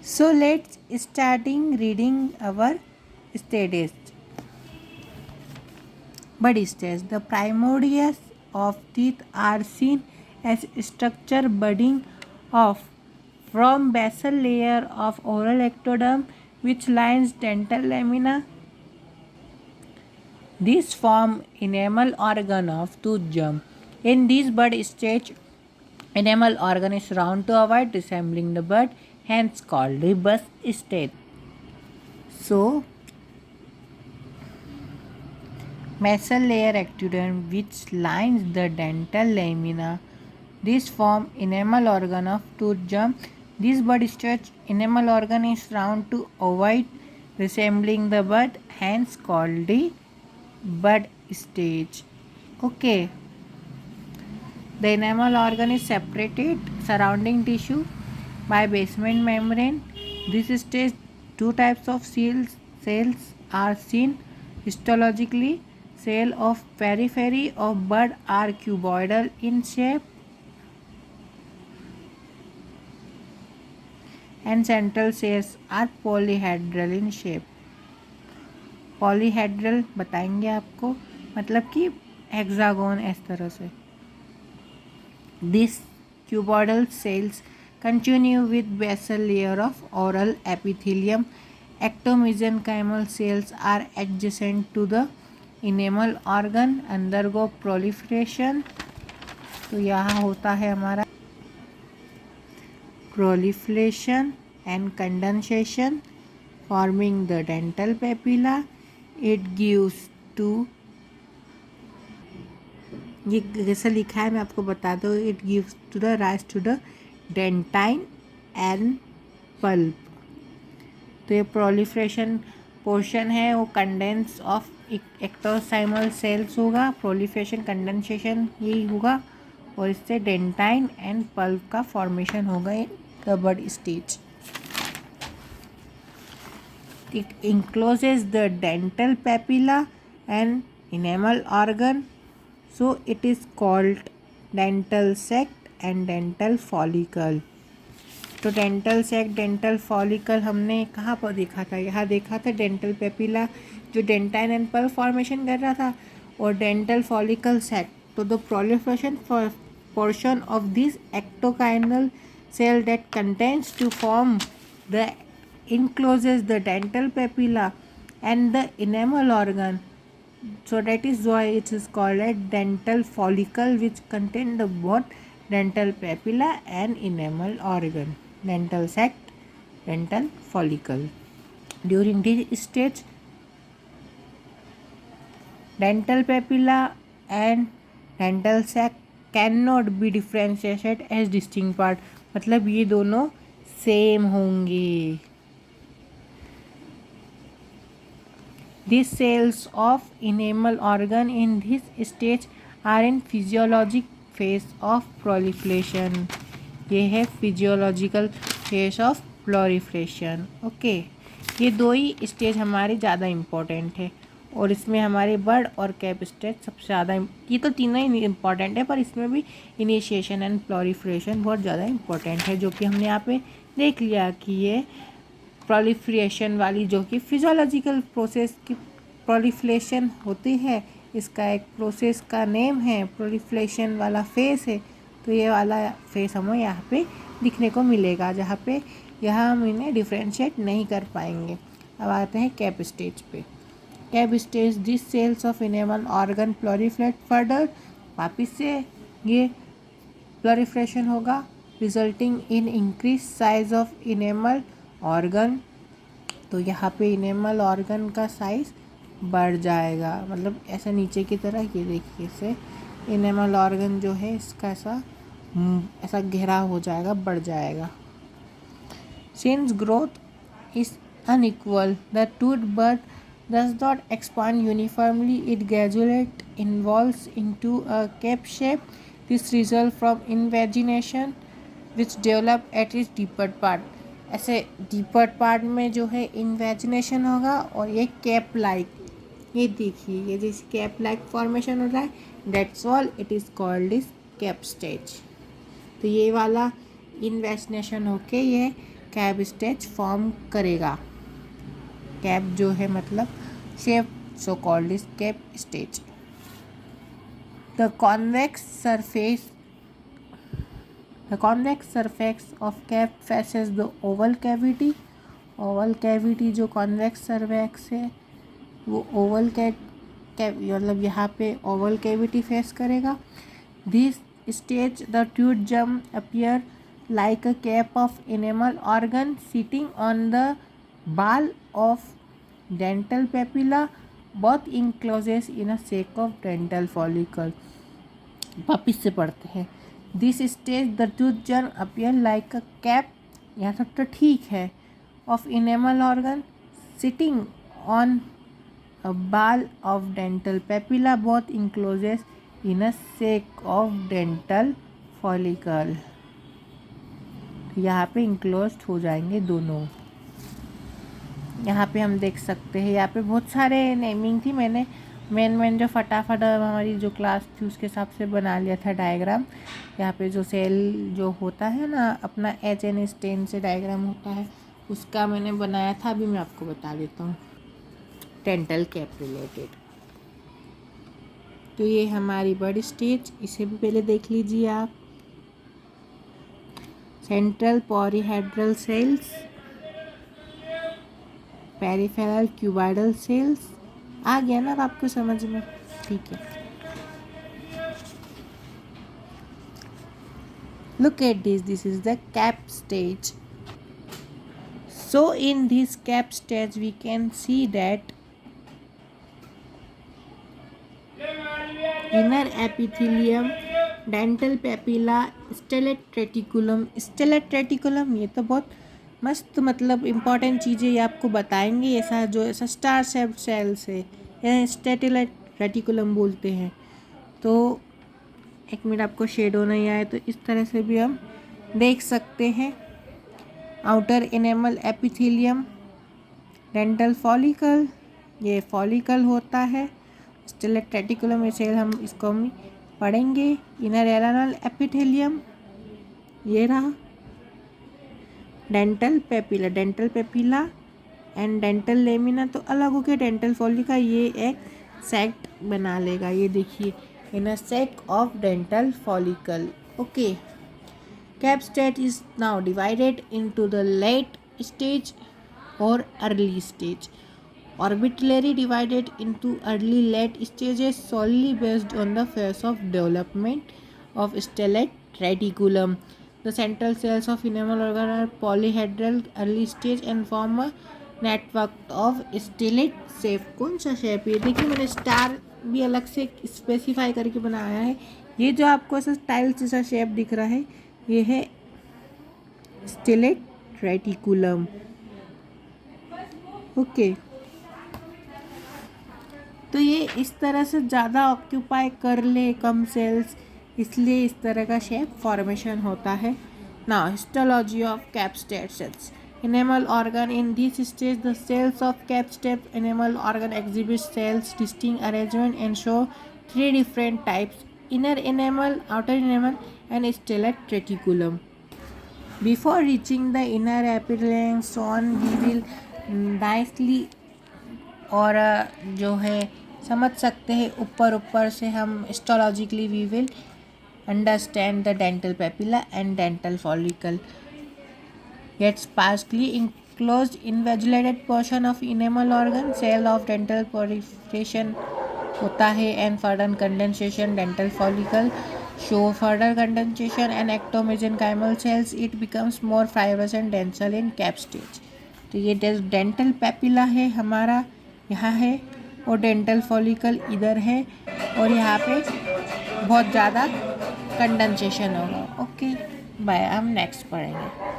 So let's starting reading our stages. Bud stage. The primordials of teeth are seen as structure budding off from basal layer of oral ectoderm which lines dental lamina. These form enamel organ of tooth germ. In this bud stage, enamel organ is round to avoid resembling the bud, hence called rebus stage. So, basal layer ectoderm which lines the dental lamina. This form enamel organ of tooth germ. This bud stage enamel organ is round to ovoid resembling the bud, hence called the bud stage. Okay. The enamel organ is separated surrounding tissue by basement membrane. This stage two types of cells are seen histologically. Cell of periphery of bud are cuboidal in shape and central cells are polyhedral in shape. Polyhedral बताएंगे आपको, मतलब कि hexagon इस तरह से. These cuboidal cells continue with basal layer of oral epithelium. Ectomesenchymal cells are adjacent to the enamel organ, undergo proliferation. तो यहाँ होता है हमारा proliferation and condensation forming the dental papilla. It gives to, ये जैसा लिखा है मैं आपको बता दूँ, it gives to the rise to the dentine and pulp. तो ये प्रोलिफ्रेशन पोर्शन है वो कंडेंस ऑफ एक्टोसाइमल सेल्स होगा. प्रोलिफ्रेशन कंडेंसेशन यही होगा और इससे डेंटाइन एंड पल्प का फॉर्मेशन होगा in the bud stage. It encloses the dental papilla and enamel organ, so it is called dental sac and dental follicle. तो dental sac dental follicle हमने कहाँ पर देखा था, यहाँ देखा था डेंटल पेपिला जो डेंटाइन एंड पल्प फॉर्मेशन कर रहा था, और डेंटल फॉलिकल सैक. तो the proliferation portion of this ectokinal cell that contains to form the encloses the dental papilla and the enamel organ. So that is why it is called a dental follicle which contain the both dental papilla and enamel organ. Dental sac, dental follicle. During this stage, dental papilla and dental sac cannot be differentiated as distinct part. मतलब ये दोनों same होंगे. These cells of enamel organ in this stage are in physiologic phase of proliferation. ये है physiological phase of proliferation. Okay, ये दो ही stage हमारे ज़्यादा इम्पोर्टेंट है और इसमें हमारे बर्ड और कैप स्टेज सबसे ज़्यादा. ये तो तीनों ही इम्पोर्टेंट है पर इसमें भी इनिशिएशन एंड प्लोरिफ्रेशन बहुत ज़्यादा इम्पोर्टेंट है, जो कि हमने यहाँ पे देख लिया कि ये प्रोलिफ्रेशन वाली जो कि फिजियोलॉजिकल प्रोसेस की प्रोलिफ्रेशन होती है, इसका एक प्रोसेस का नेम है, प्रोलिफ्रेशन वाला फेस है. तो ये वाला फेस हमें यहाँ पे दिखने को मिलेगा, जहाँ पे यहाँ हम इन्हें डिफ्रेंशिएट नहीं कर पाएंगे. अब आते हैं कैप स्टेज पे. Cap stage this cells of enamel organ proliferate further. वापिस से ये प्लोरिफ्रेशन होगा resulting in increase size of enamel organ. तो यहाँ पे इनेमल ऑर्गन का साइज बढ़ जाएगा, मतलब ऐसा नीचे की तरह. ये देखिए से इनेमल ऑर्गन जो है इसका ऐसा गहरा हो जाएगा, बढ़ जाएगा. Since growth is unequal the tooth bud does not expand uniformly, it gradually evolves into a cap shape. This results from invagination which develop at its deeper part. ऐसे डीपर पार्ट में जो है इन्वेजिनेशन होगा और ये cap like, ये देखिए ये जैसे कैप लाइक फॉर्मेशन हो रहा है, that's all it is called is cap stage. तो ये वाला इन्वेजिनेशन होके ये कैप स्टेज फॉर्म करेगा। कैप जो है मतलब shape, so called is cap stage. The convex surface of cap faces the Oval cavity. Oval cavity जो कॉन्वेक्स सरफेस है वो ओवल मतलब यहाँ पे ओवल कैविटी फेस करेगा। दिस स्टेज द टूथ जम appear like a cap of enamel organ sitting on the ball of dental papilla, both encloses in a sac of dental follicle। वापिस से पढ़ते हैं। This stage the tooth germ appear like a cap, यहाँ तक तो ठीक है, of enamel organ sitting on a ball of dental papilla, both encloses in a sac of dental follicle. यहाँ पे इंक्लोज्ड हो जाएंगे दोनों। यहाँ पे हम देख सकते हैं, यहाँ पे बहुत सारे नेमिंग थी, मैंने मेन जो फटाफट हमारी जो क्लास थी उसके हिसाब से बना लिया था डायग्राम। यहाँ पे जो सेल जो होता है ना अपना HN10 से डायग्राम होता है उसका मैंने बनाया था, अभी मैं आपको बता देता हूँ डेंटल कैप रिलेटेड। तो ये हमारी बर्ड स्टेज, इसे भी पहले देख लीजिए आप। Central polyhedral cells, peripheral cuboidal cells, आ गया ना अब आपको समझ में? ठीक है। Look at this. This is the cap stage. So in this cap stage we can see that inner epithelium, dental papilla, stellate reticulum। stellate reticulum ये तो बहुत मस्त मतलब इम्पॉर्टेंट चीज़ें ये आपको बताएंगे। ऐसा स्टार शेप्ड सेल्स है, या स्टेलेट रेटिकुलम बोलते हैं। तो एक मिनट आपको शेडो नहीं आए तो इस तरह से भी हम देख सकते हैं। Outer enamel epithelium, dental follicle, ये फॉलिकल होता है। स्टेलेट रेटिकुलम में सेल हम इसको हम पढ़ेंगे। इनर एलानल एपिथेलियम, ये रहा। Dental papilla and dental lamina तो अलग हो गया। डेंटल फॉलिका ये एक सेट बना लेगा, ये देखिए, इन अ sac of dental follicle। Okay, cap stage is now divided into the late stage or early stage, arbitrarily divided into early late stages solely based on the phase of development of stellate reticulum। The central cells of enamel organ are polyhedral early stage and form a network of stellate shape। कौन सा shape? ये देखिए मैंने star भी अलग से specify करके बनाया है। ये जो आपको ऐसा टाइल्स जैसा शेप दिख रहा है ये है स्टेलेट रेटिकुलम। ओके, तो ये इस तरह से ज़्यादा ऑक्यूपाई कर ले कम सेल्स, इसलिए इस तरह का शेप फॉर्मेशन होता है। Now histology of cap stage cells. Enamel organ, in this stage the cells of cap stage enamel organ exhibit cells distinct arrangement and show three different types: inner enamel, outer enamel and stellate reticulum। Before reaching the inner epithelium zone we will nicely और जो है समझ सकते हैं ऊपर से हम histologically we will understand the dental papilla and dental follicle। Gets partially enclosed invaginated portion of enamel organ, cell of dental proliferation होता है and further condensation dental follicle show further condensation and ectomesenchymal cells, it becomes more fibrous and denser in cap stage। तो ये dental papilla है हमारा, यहाँ है, और dental follicle इधर है, और यहाँ पे बहुत ज़्यादा कंडेंसेशन होगा। ओके बाय, हम नेक्स्ट पढ़ेंगे।